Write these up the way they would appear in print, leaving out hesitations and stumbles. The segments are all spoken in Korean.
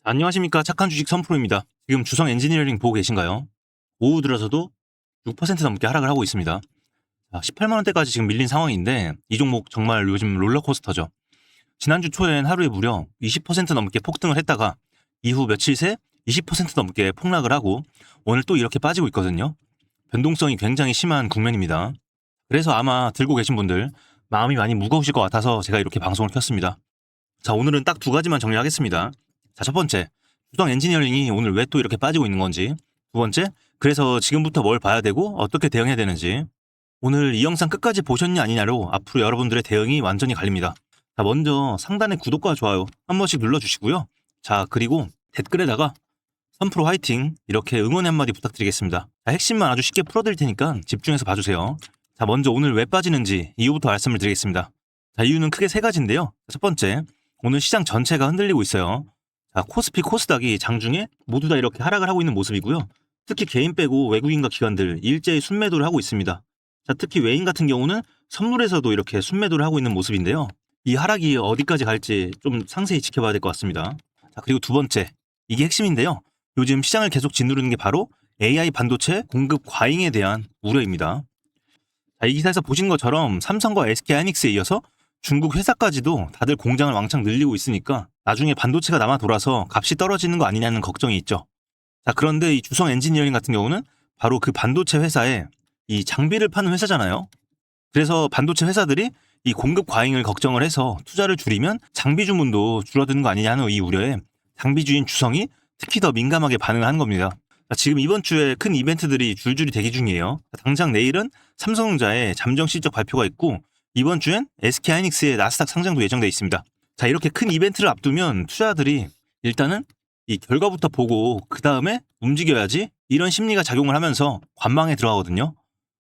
안녕하십니까. 착한 주식 선프로입니다. 지금 주성 엔지니어링 보고 계신가요? 오후 들어서도 6% 넘게 하락을 하고 있습니다. 18만 원대까지 지금 밀린 상황인데 이 종목 정말 요즘 롤러코스터죠. 지난주 초엔 하루에 무려 20% 넘게 폭등을 했다가 이후 며칠 새 20% 넘게 폭락을 하고 오늘 또 이렇게 빠지고 있거든요. 변동성이 굉장히 심한 국면입니다. 그래서 아마 들고 계신 분들 마음이 많이 무거우실 것 같아서 제가 이렇게 방송을 켰습니다. 자, 오늘은 딱 두 가지만 정리하겠습니다. 자, 첫 번째, 주성 엔지니어링이 오늘 왜 또 이렇게 빠지고 있는 건지. 두 번째, 그래서 지금부터 뭘 봐야 되고 어떻게 대응해야 되는지. 오늘 이 영상 끝까지 보셨냐 아니냐로 앞으로 여러분들의 대응이 완전히 갈립니다. 자, 먼저 상단의 구독과 좋아요 한 번씩 눌러주시고요. 자, 그리고 댓글에다가 선프로 화이팅 이렇게 응원의 한마디 부탁드리겠습니다. 자, 핵심만 아주 쉽게 풀어드릴 테니까 집중해서 봐주세요. 자, 먼저 오늘 왜 빠지는지 이유부터 말씀을 드리겠습니다. 자, 이유는 크게 세 가지인데요. 첫 번째, 오늘 시장 전체가 흔들리고 있어요. 자, 코스피, 코스닥이 장중에 모두 다 이렇게 하락을 하고 있는 모습이고요. 특히 개인 빼고 외국인과 기관들 일제히 순매도를 하고 있습니다. 자, 특히 외인 같은 경우는 선물에서도 이렇게 순매도를 하고 있는 모습인데요. 이 하락이 어디까지 갈지 좀 상세히 지켜봐야 될 것 같습니다. 자, 그리고 두 번째, 이게 핵심인데요. 요즘 시장을 계속 짓누르는 게 바로 AI 반도체 공급 과잉에 대한 우려입니다. 자, 이 기사에서 보신 것처럼 삼성과 SK하이닉스에 이어서 중국 회사까지도 다들 공장을 왕창 늘리고 있으니까 나중에 반도체가 남아 돌아서 값이 떨어지는 거 아니냐는 걱정이 있죠. 자, 그런데 이 주성 엔지니어링 같은 경우는 바로 그 반도체 회사에 이 장비를 파는 회사잖아요. 그래서 반도체 회사들이 이 공급 과잉을 걱정을 해서 투자를 줄이면 장비 주문도 줄어드는 거 아니냐는 이 우려에 장비주인 주성이 특히 더 민감하게 반응한 겁니다. 자, 지금 이번 주에 큰 이벤트들이 줄줄이 대기 중이에요. 당장 내일은 삼성전자의 잠정 실적 발표가 있고 이번 주엔 SK하이닉스의 나스닥 상장도 예정돼 있습니다. 자, 이렇게 큰 이벤트를 앞두면 투자자들이 일단은 이 결과부터 보고 그 다음에 움직여야지 이런 심리가 작용을 하면서 관망에 들어가거든요.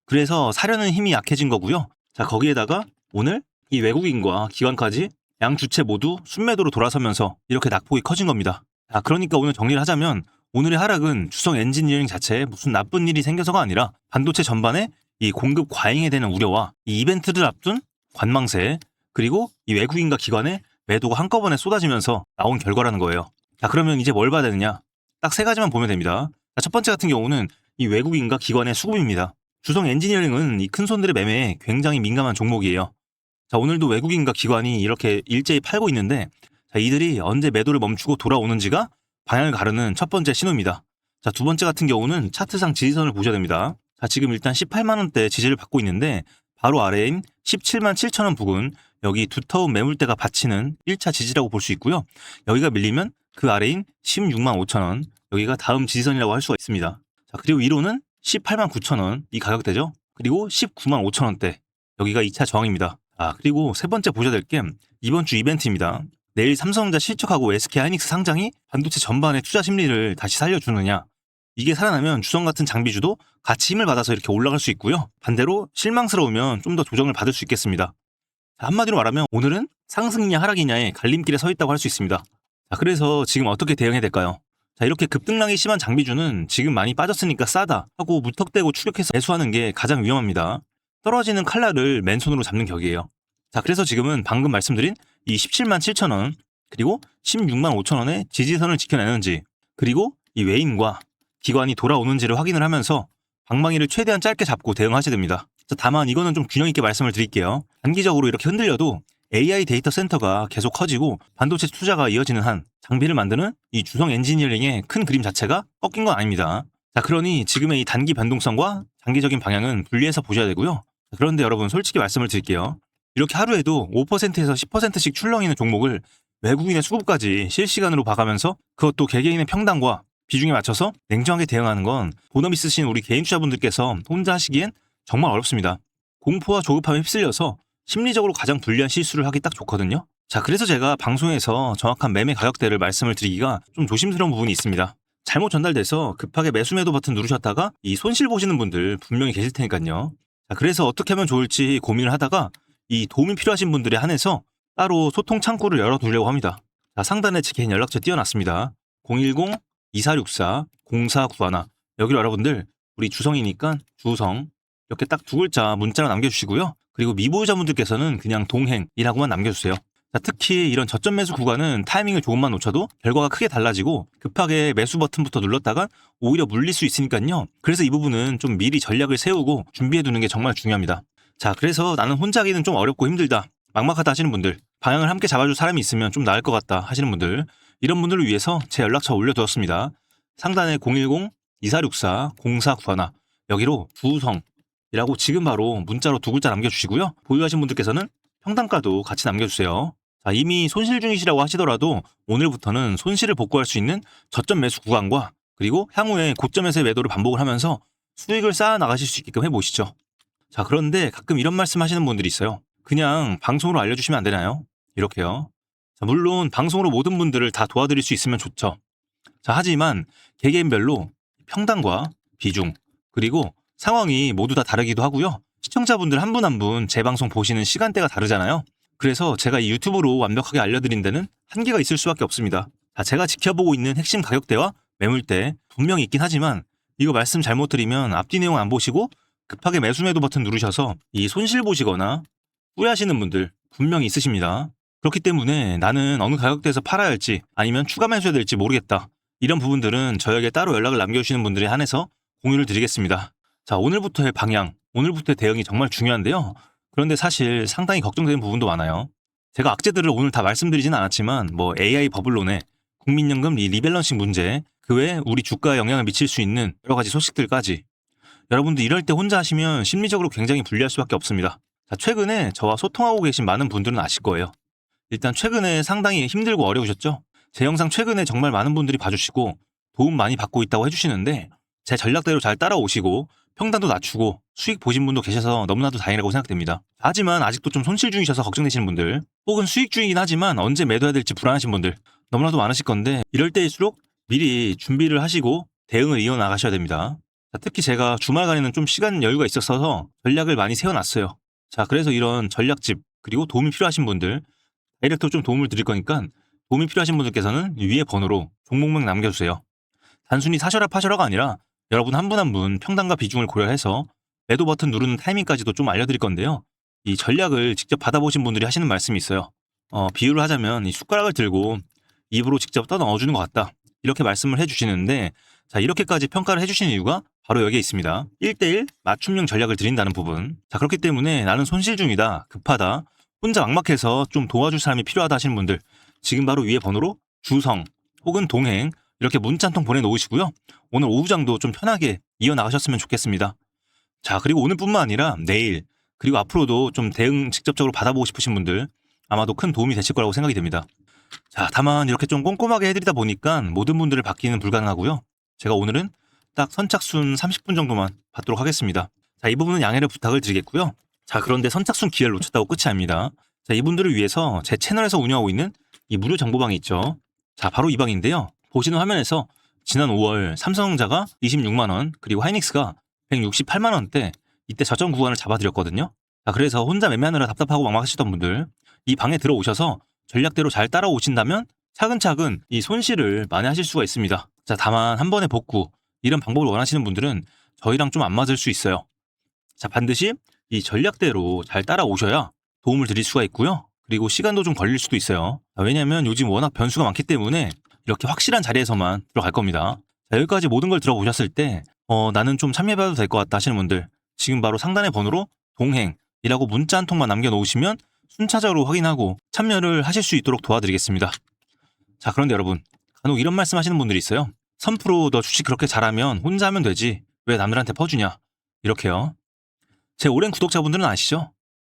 그래서 사려는 힘이 약해진 거고요. 자, 거기에다가 오늘 이 외국인과 기관까지 양 주체 모두 순매도로 돌아서면서 이렇게 낙폭이 커진 겁니다. 자, 그러니까 오늘 정리를 하자면 오늘의 하락은 주성 엔지니어링 자체에 무슨 나쁜 일이 생겨서가 아니라 반도체 전반에 이 공급 과잉에 대한 우려와 이 이벤트를 앞둔 관망세 그리고 이 외국인과 기관의 매도가 한꺼번에 쏟아지면서 나온 결과라는 거예요. 자, 그러면 이제 뭘 봐야 되느냐? 딱 세 가지만 보면 됩니다. 자, 첫 번째 같은 경우는 이 외국인과 기관의 수급입니다. 주성 엔지니어링은 이 큰손들의 매매에 굉장히 민감한 종목이에요. 자, 오늘도 외국인과 기관이 이렇게 일제히 팔고 있는데 자, 이들이 언제 매도를 멈추고 돌아오는지가 방향을 가르는 첫 번째 신호입니다. 자, 두 번째 같은 경우는 차트상 지지선을 보셔야 됩니다. 자, 지금 일단 18만 원대 지지를 받고 있는데 바로 아래인 17만 7천 원 부근 여기 두터운 매물대가 받치는 1차 지지라고 볼 수 있고요. 여기가 밀리면 그 아래인 16만 5천 원 여기가 다음 지지선이라고 할 수가 있습니다. 자, 그리고 위로는 18만 9천 원 이 가격대죠. 그리고 19만 5천 원대 여기가 2차 저항입니다. 아, 그리고 세 번째 보셔야 될 게 이번 주 이벤트입니다. 내일 삼성전자 실적하고 SK하이닉스 상장이 반도체 전반의 투자 심리를 다시 살려주느냐. 이게 살아나면 주성 같은 장비주도 같이 힘을 받아서 이렇게 올라갈 수 있고요. 반대로 실망스러우면 좀 더 조정을 받을 수 있겠습니다. 자, 한마디로 말하면 오늘은 상승이냐 하락이냐의 갈림길에 서 있다고 할 수 있습니다. 자, 그래서 지금 어떻게 대응해야 될까요? 자, 이렇게 급등락이 심한 장비주는 지금 많이 빠졌으니까 싸다 하고 무턱대고 추격해서 매수하는 게 가장 위험합니다. 떨어지는 칼날을 맨손으로 잡는 격이에요. 자, 그래서 지금은 방금 말씀드린 이 17만 7천 원 그리고 16만 5천 원의 지지선을 지켜내는지 그리고 이 외인과 기관이 돌아오는지를 확인을 하면서 방망이를 최대한 짧게 잡고 대응하셔야 됩니다. 자, 다만 이거는 좀 균형 있게 말씀을 드릴게요. 단기적으로 이렇게 흔들려도 AI 데이터 센터가 계속 커지고 반도체 투자가 이어지는 한 장비를 만드는 이 주성 엔지니어링의 큰 그림 자체가 꺾인 건 아닙니다. 자, 그러니 지금의 이 단기 변동성과 장기적인 방향은 분리해서 보셔야 되고요. 자, 그런데 여러분 솔직히 말씀을 드릴게요. 이렇게 하루에도 5%에서 10%씩 출렁이는 종목을 외국인의 수급까지 실시간으로 봐가면서 그것도 개개인의 평단과 비중에 맞춰서 냉정하게 대응하는 건 본업 있으신 우리 개인 투자분들께서 혼자 하시기엔 정말 어렵습니다. 공포와 조급함에 휩쓸려서 심리적으로 가장 불리한 실수를 하기 딱 좋거든요. 자, 그래서 제가 방송에서 정확한 매매 가격대를 말씀을 드리기가 좀 조심스러운 부분이 있습니다. 잘못 전달돼서 급하게 매수 매도 버튼 누르셨다가 이 손실 보시는 분들 분명히 계실 테니까요. 자, 그래서 어떻게 하면 좋을지 고민을 하다가 이 도움이 필요하신 분들에 한해서 따로 소통 창구를 열어두려고 합니다. 자, 상단에 제 개인 연락처 띄워놨습니다. 010-2464-0491 여기로 여러분들 우리 주성이니까 주성 이렇게 딱 두 글자 문자로 남겨주시고요. 그리고 미보유자분들께서는 그냥 동행이라고만 남겨주세요. 자, 특히 이런 저점 매수 구간은 타이밍을 조금만 놓쳐도 결과가 크게 달라지고 급하게 매수 버튼부터 눌렀다가 오히려 물릴 수 있으니까요. 그래서 이 부분은 좀 미리 전략을 세우고 준비해두는 게 정말 중요합니다. 자, 그래서 나는 혼자 하기는 좀 어렵고 힘들다, 막막하다 하시는 분들, 방향을 함께 잡아줄 사람이 있으면 좀 나을 것 같다 하시는 분들, 이런 분들을 위해서 제 연락처 올려두었습니다. 상단에 010-2464-0491 여기로 주성이라고 지금 바로 문자로 2글자 남겨주시고요. 보유하신 분들께서는 평단가도 같이 남겨주세요. 자, 이미 손실 중이시라고 하시더라도 오늘부터는 손실을 복구할 수 있는 저점 매수 구간과 그리고 향후에 고점에서의 매도를 반복을 하면서 수익을 쌓아 나가실 수 있게끔 해보시죠. 자, 그런데 가끔 이런 말씀 하시는 분들이 있어요. 그냥 방송으로 알려주시면 안 되나요? 이렇게요. 자, 물론 방송으로 모든 분들을 다 도와드릴 수 있으면 좋죠. 자, 하지만 개개인별로 평단과 비중 그리고 상황이 모두 다 다르기도 하고요. 시청자분들 한 분 한 분 제 방송 보시는 시간대가 다르잖아요. 그래서 제가 이 유튜브로 완벽하게 알려드린 데는 한계가 있을 수밖에 없습니다. 자, 제가 지켜보고 있는 핵심 가격대와 매물대 분명히 있긴 하지만 이거 말씀 잘못 드리면 앞뒤 내용 안 보시고 급하게 매수 매도 버튼 누르셔서 이 손실 보시거나 후회하시는 분들 분명히 있으십니다. 그렇기 때문에 나는 어느 가격대에서 팔아야 할지 아니면 추가 매수해야 될지 모르겠다, 이런 부분들은 저에게 따로 연락을 남겨주시는 분들에 한해서 공유를 드리겠습니다. 자, 오늘부터의 방향, 오늘부터의 대응이 정말 중요한데요. 그런데 사실 상당히 걱정되는 부분도 많아요. 제가 악재들을 오늘 다 말씀드리진 않았지만 AI 버블론에 국민연금 리밸런싱 문제, 그 외에 우리 주가에 영향을 미칠 수 있는 여러 가지 소식들까지, 여러분들 이럴 때 혼자 하시면 심리적으로 굉장히 불리할 수밖에 없습니다. 자, 최근에 저와 소통하고 계신 많은 분들은 아실 거예요. 일단 최근에 상당히 힘들고 어려우셨죠? 제 영상 최근에 정말 많은 분들이 봐주시고 도움 많이 받고 있다고 해주시는데 제 전략대로 잘 따라오시고 평단도 낮추고 수익 보신 분도 계셔서 너무나도 다행이라고 생각됩니다. 하지만 아직도 좀 손실 중이셔서 걱정되시는 분들, 혹은 수익 중이긴 하지만 언제 매도해야 될지 불안하신 분들 너무나도 많으실 건데, 이럴 때일수록 미리 준비를 하시고 대응을 이어나가셔야 됩니다. 자, 특히 제가 주말간에는 좀 시간 여유가 있어서 전략을 많이 세워놨어요. 자, 그래서 이런 전략집 그리고 도움이 필요하신 분들 다이렉트로 좀 도움을 드릴 거니까 도움이 필요하신 분들께서는 위에 번호로 종목명 남겨주세요. 단순히 사셔라 파셔라가 아니라 여러분 한 분 한 분 평단과 비중을 고려해서 매도 버튼 누르는 타이밍까지도 좀 알려드릴 건데요. 이 전략을 직접 받아보신 분들이 하시는 말씀이 있어요. 비유를 하자면 이 숟가락을 들고 입으로 직접 떠 넣어주는 것 같다, 이렇게 말씀을 해주시는데, 자, 이렇게까지 평가를 해주시는 이유가 바로 여기에 있습니다. 1대1 맞춤형 전략을 드린다는 부분. 자, 그렇기 때문에 나는 손실 중이다, 급하다, 혼자 막막해서 좀 도와줄 사람이 필요하다 하시는 분들, 지금 바로 위에 번호로 주성 혹은 동행 이렇게 문자 한 통 보내놓으시고요. 오늘 오후장도 좀 편하게 이어나가셨으면 좋겠습니다. 자, 그리고 오늘뿐만 아니라 내일 그리고 앞으로도 좀 대응 직접적으로 받아보고 싶으신 분들 아마도 큰 도움이 되실 거라고 생각이 됩니다. 자, 다만 이렇게 좀 꼼꼼하게 해드리다 보니까 모든 분들을 받기는 불가능하고요. 제가 오늘은 딱 선착순 30분 정도만 받도록 하겠습니다. 자, 이 부분은 양해를 부탁을 드리겠고요. 자, 그런데 선착순 기회를 놓쳤다고 끝이 아닙니다. 자, 이분들을 위해서 제 채널에서 운영하고 있는 이 무료 정보방이 있죠. 자, 바로 이 방인데요. 보시는 화면에서 지난 5월 삼성전자가 26만원 그리고 하이닉스가 168만원대 이때 저점 구간을 잡아드렸거든요. 자, 그래서 혼자 매매하느라 답답하고 막막하시던 분들 이 방에 들어오셔서 전략대로 잘 따라오신다면 차근차근 이 손실을 만회하실 수가 있습니다. 자, 다만 한 번에 복구 이런 방법을 원하시는 분들은 저희랑 좀 안 맞을 수 있어요. 자, 반드시 이 전략대로 잘 따라오셔야 도움을 드릴 수가 있고요. 그리고 시간도 좀 걸릴 수도 있어요. 왜냐면 요즘 워낙 변수가 많기 때문에 이렇게 확실한 자리에서만 들어갈 겁니다. 자, 여기까지 모든 걸 들어보셨을 때 나는 좀 참여해봐도 될 것 같다 하시는 분들 지금 바로 상단의 번호로 동행이라고 문자 한 통만 남겨놓으시면 순차적으로 확인하고 참여를 하실 수 있도록 도와드리겠습니다. 자, 그런데 여러분 간혹 이런 말씀 하시는 분들이 있어요. 선프로 너 주식 그렇게 잘하면 혼자 하면 되지 왜 남들한테 퍼주냐, 이렇게요. 제 오랜 구독자분들은 아시죠?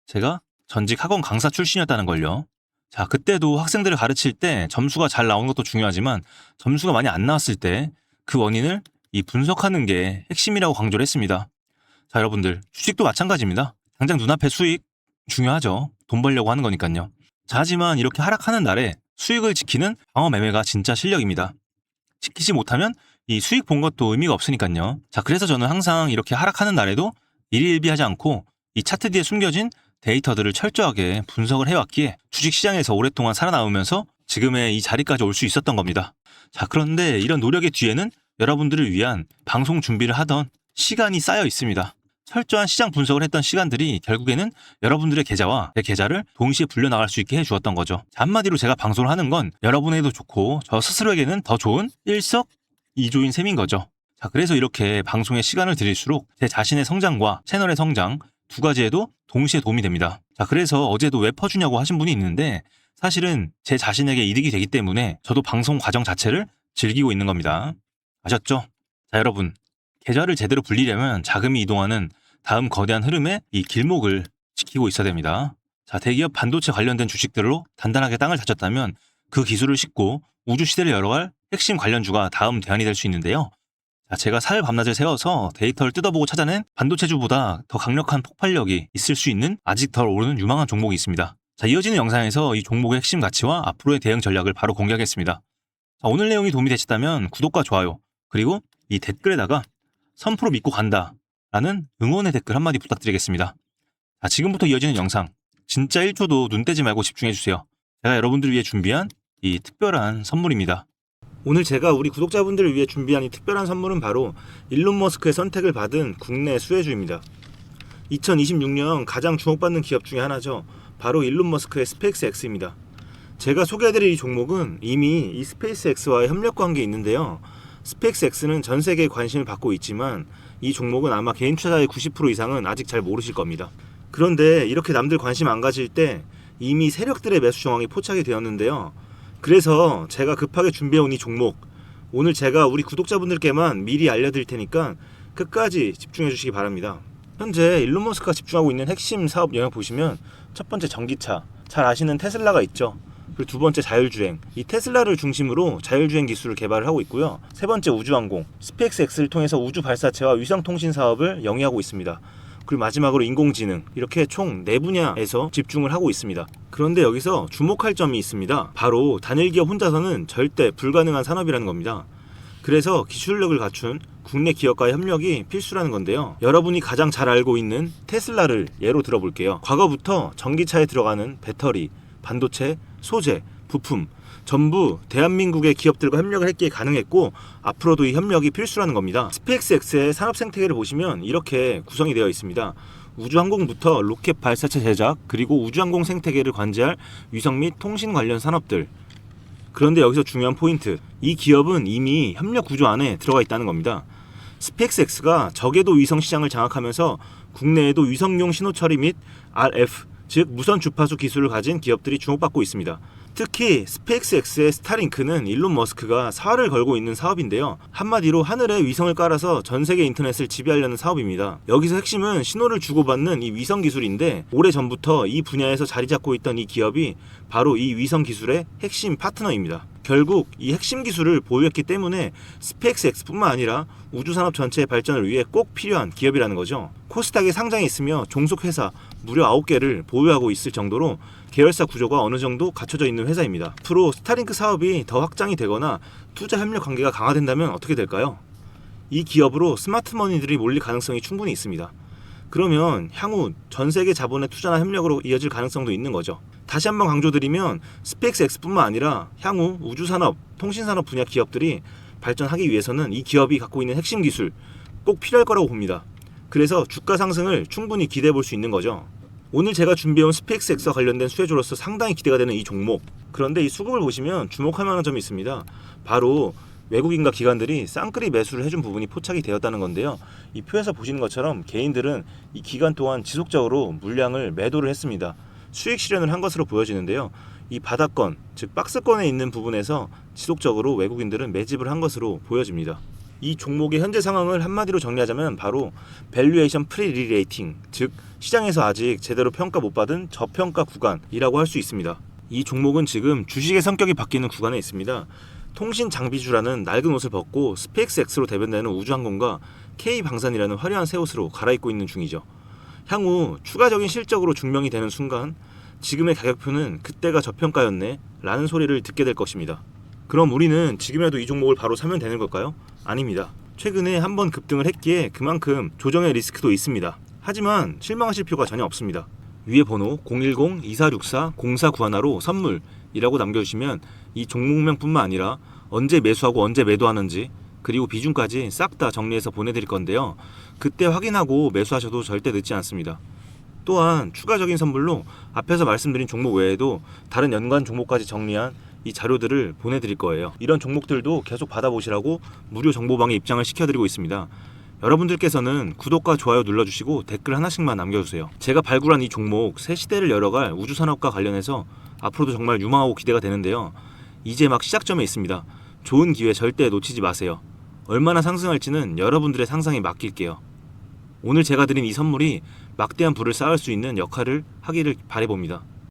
제가 전직 학원 강사 출신이었다는 걸요. 자, 그때도 학생들을 가르칠 때 점수가 잘 나오는 것도 중요하지만 점수가 많이 안 나왔을 때 그 원인을 이 분석하는 게 핵심이라고 강조를 했습니다. 자, 여러분들 주식도 마찬가지입니다. 당장 눈앞에 수익 중요하죠. 돈 벌려고 하는 거니까요. 자, 하지만 이렇게 하락하는 날에 수익을 지키는 방어 매매가 진짜 실력입니다. 지키지 못하면 이 수익 본 것도 의미가 없으니까요. 자, 그래서 저는 항상 이렇게 하락하는 날에도 일일비하지 않고 이 차트 뒤에 숨겨진 데이터들을 철저하게 분석을 해왔기에 주식시장에서 오랫동안 살아남으면서 지금의 이 자리까지 올 수 있었던 겁니다. 자, 그런데 이런 노력의 뒤에는 여러분들을 위한 방송 준비를 하던 시간이 쌓여 있습니다. 철저한 시장 분석을 했던 시간들이 결국에는 여러분들의 계좌와 제 계좌를 동시에 불려나갈 수 있게 해주었던 거죠. 자, 한마디로 제가 방송을 하는 건 여러분에게도 좋고 저 스스로에게는 더 좋은 일석이조인 셈인 거죠. 자, 그래서 이렇게 방송에 시간을 들일수록 제 자신의 성장과 채널의 성장 두 가지에도 동시에 도움이 됩니다. 자, 그래서 어제도 왜 퍼주냐고 하신 분이 있는데 사실은 제 자신에게 이득이 되기 때문에 저도 방송 과정 자체를 즐기고 있는 겁니다. 아셨죠? 자, 여러분, 계좌를 제대로 불리려면 자금이 이동하는 다음 거대한 흐름의 이 길목을 지키고 있어야 됩니다. 자, 대기업 반도체 관련된 주식들로 단단하게 땅을 다쳤다면 그 기술을 싣고 우주 시대를 열어갈 핵심 관련주가 다음 대안이 될 수 있는데요. 자, 제가 사흘 밤낮을 새워서 데이터를 뜯어보고 찾아낸 반도체주보다 더 강력한 폭발력이 있을 수 있는 아직 덜 오르는 유망한 종목이 있습니다. 자, 이어지는 영상에서 이 종목의 핵심 가치와 앞으로의 대응 전략을 바로 공개하겠습니다. 자, 오늘 내용이 도움이 되셨다면 구독과 좋아요 그리고 이 댓글에다가 3% 믿고 간다 라는 응원의 댓글 한마디 부탁드리겠습니다. 자, 지금부터 이어지는 영상 진짜 1초도 눈 떼지 말고 집중해주세요. 제가 여러분들을 위해 준비한 이 특별한 선물입니다. 오늘 제가 우리 구독자분들을 위해 준비한 이 특별한 선물은 바로 일론 머스크의 선택을 받은 국내 수혜주입니다. 2026년 가장 주목받는 기업 중에 하나죠. 바로 일론 머스크의 스페이스X입니다. 제가 소개해드릴 이 종목은 이미 이 스페이스X와의 협력 관계에 있는데요. 스페이스X는 전 세계에 관심을 받고 있지만 이 종목은 아마 개인 투자자의 90% 이상은 아직 잘 모르실 겁니다. 그런데 이렇게 남들 관심 안 가질 때 이미 세력들의 매수 정황이 포착이 되었는데요. 그래서 제가 급하게 준비해온 이 종목, 오늘 제가 우리 구독자분들께만 미리 알려드릴 테니까 끝까지 집중해 주시기 바랍니다. 현재 일론 머스크가 집중하고 있는 핵심 사업 영역 보시면 첫 번째 전기차, 잘 아시는 테슬라가 있죠. 그리고 두 번째 자율주행, 이 테슬라를 중심으로 자율주행 기술을 개발을 하고 있고요. 세 번째 우주항공, 스페이스X를 통해서 우주 발사체와 위성통신 사업을 영위하고 있습니다. 그리고 마지막으로 인공지능, 이렇게 총 4분야에서 집중을 하고 있습니다. 그런데 여기서 주목할 점이 있습니다. 바로 단일 기업 혼자서는 절대 불가능한 산업이라는 겁니다. 그래서 기술력을 갖춘 국내 기업과의 협력이 필수라는 건데요. 여러분이 가장 잘 알고 있는 테슬라를 예로 들어볼게요. 과거부터 전기차에 들어가는 배터리, 반도체, 소재, 부품 전부 대한민국의 기업들과 협력을 했기에 가능했고 앞으로도 이 협력이 필수라는 겁니다. 스페이스X의 산업 생태계를 보시면 이렇게 구성이 되어 있습니다. 우주항공부터 로켓 발사체 제작, 그리고 우주항공 생태계를 관제할 위성 및 통신 관련 산업들. 그런데 여기서 중요한 포인트, 이 기업은 이미 협력 구조 안에 들어가 있다는 겁니다. 스페이스X가 저궤도 위성 시장을 장악하면서 국내에도 위성용 신호 처리 및 RF, 즉 무선 주파수 기술을 가진 기업들이 주목받고 있습니다. 특히 스페이스X의 스타링크는 일론 머스크가 사활을 걸고 있는 사업인데요. 한마디로 하늘에 위성을 깔아서 전 세계 인터넷을 지배하려는 사업입니다. 여기서 핵심은 신호를 주고받는 이 위성 기술인데 오래전부터 이 분야에서 자리 잡고 있던 이 기업이 바로 이 위성 기술의 핵심 파트너입니다. 결국 이 핵심 기술을 보유했기 때문에 스페이스X뿐만 아니라 우주산업 전체의 발전을 위해 꼭 필요한 기업이라는 거죠. 코스닥에 상장해 있으며 종속회사 무려 9개를 보유하고 있을 정도로 계열사 구조가 어느 정도 갖춰져 있는 회사입니다. 앞으로 스타링크 사업이 더 확장이 되거나 투자 협력 관계가 강화된다면 어떻게 될까요? 이 기업으로 스마트머니들이 몰릴 가능성이 충분히 있습니다. 그러면 향후 전 세계 자본의 투자나 협력으로 이어질 가능성도 있는 거죠. 다시 한번 강조드리면 스페이스X뿐만 아니라 향후 우주산업, 통신산업 분야 기업들이 발전하기 위해서는 이 기업이 갖고 있는 핵심 기술 꼭 필요할 거라고 봅니다. 그래서 주가 상승을 충분히 기대해 볼 수 있는 거죠. 오늘 제가 준비해온 스페이스X와 관련된 수혜주로서 상당히 기대가 되는 이 종목. 그런데 이 수급을 보시면 주목할 만한 점이 있습니다. 바로 외국인과 기관들이 쌍끌이 매수를 해준 부분이 포착이 되었다는 건데요. 이 표에서 보시는 것처럼 개인들은 이 기간 동안 지속적으로 물량을 매도를 했습니다. 수익 실현을 한 것으로 보여지는데요. 이 바닥권, 즉 박스권에 있는 부분에서 지속적으로 외국인들은 매집을 한 것으로 보여집니다. 이 종목의 현재 상황을 한마디로 정리하자면 바로 밸류에이션 프리리레이팅, 즉 시장에서 아직 제대로 평가 못 받은 저평가 구간이라고 할 수 있습니다. 이 종목은 지금 주식의 성격이 바뀌는 구간에 있습니다. 통신 장비주라는 낡은 옷을 벗고 스페이스X로 대변되는 우주항공과 K방산이라는 화려한 새 옷으로 갈아입고 있는 중이죠. 향후 추가적인 실적으로 증명이 되는 순간 지금의 가격표는 그때가 저평가였네 라는 소리를 듣게 될 것입니다. 그럼 우리는 지금이라도 이 종목을 바로 사면 되는 걸까요? 아닙니다. 최근에 한번 급등을 했기에 그만큼 조정의 리스크도 있습니다. 하지만 실망하실 필요가 전혀 없습니다. 위에 번호 010-2464-0491로 선물이라고 남겨주시면 이 종목명뿐만 아니라 언제 매수하고 언제 매도하는지 그리고 비중까지 싹 다 정리해서 보내드릴 건데요. 그때 확인하고 매수하셔도 절대 늦지 않습니다. 또한 추가적인 선물로 앞에서 말씀드린 종목 외에도 다른 연관 종목까지 정리한 이 자료들을 보내드릴 거예요. 이런 종목들도 계속 받아보시라고 무료 정보방에 입장을 시켜드리고 있습니다. 여러분들께서는 구독과 좋아요 눌러주시고 댓글 하나씩만 남겨주세요. 제가 발굴한 이 종목 새 시대를 열어갈 우주산업과 관련해서 앞으로도 정말 유망하고 기대가 되는데요. 이제 막 시작점에 있습니다. 좋은 기회 절대 놓치지 마세요. 얼마나 상승할지는 여러분들의 상상에 맡길게요. 오늘 제가 드린 이 선물이 막대한 부를 쌓을 수 있는 역할을 하기를 바라봅니다.